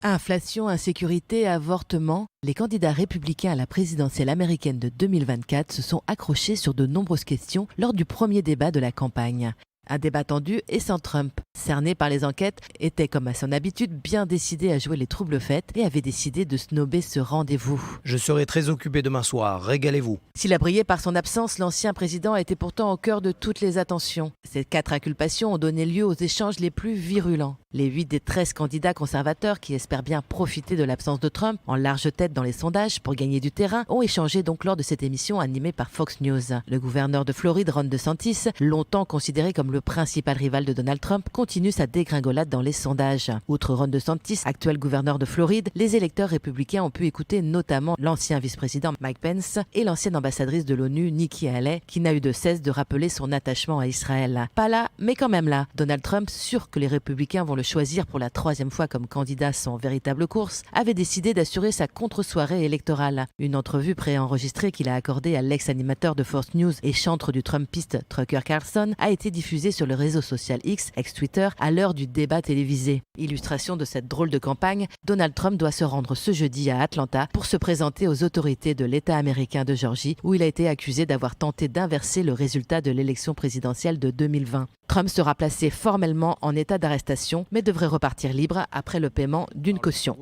Inflation, insécurité, avortement, les candidats républicains à la présidentielle américaine de 2024 se sont accrochés sur de nombreuses questions lors du premier débat de la campagne. Un débat tendu et sans Trump. Cerné par les enquêtes, était comme à son habitude bien décidé à jouer les troubles-fêtes et avait décidé de snober ce rendez-vous. Je serai très occupé demain soir, régalez-vous. S'il a brillé par son absence, l'ancien président était pourtant au cœur de toutes les attentions. Ces 4 inculpations ont donné lieu aux échanges les plus virulents. Les 8 des 13 candidats conservateurs qui espèrent bien profiter de l'absence de Trump, en large tête dans les sondages pour gagner du terrain, ont échangé donc lors de cette émission animée par Fox News. Le gouverneur de Floride, Ron DeSantis, longtemps considéré comme le principal rival de Donald Trump, continue sa dégringolade dans les sondages. Outre Ron DeSantis, actuel gouverneur de Floride, les électeurs républicains ont pu écouter notamment l'ancien vice-président Mike Pence et l'ancienne ambassadrice de l'ONU Nikki Haley, qui n'a eu de cesse de rappeler son attachement à Israël. Pas là, mais quand même là. Donald Trump, sûr que les républicains vont le choisir pour la 3e fois comme candidat sans véritable course, avait décidé d'assurer sa contre-soirée électorale. Une entrevue préenregistrée qu'il a accordée à l'ex-animateur de Fox News et chantre du Trumpiste Tucker Carlson a été diffusée sur le réseau social X, ex-Twitter, à l'heure du débat télévisé. Illustration de cette drôle de campagne, Donald Trump doit se rendre ce jeudi à Atlanta pour se présenter aux autorités de l'État américain de Géorgie, où il a été accusé d'avoir tenté d'inverser le résultat de l'élection présidentielle de 2020. Trump sera placé formellement en état d'arrestation, mais devrait repartir libre après le paiement d'une caution.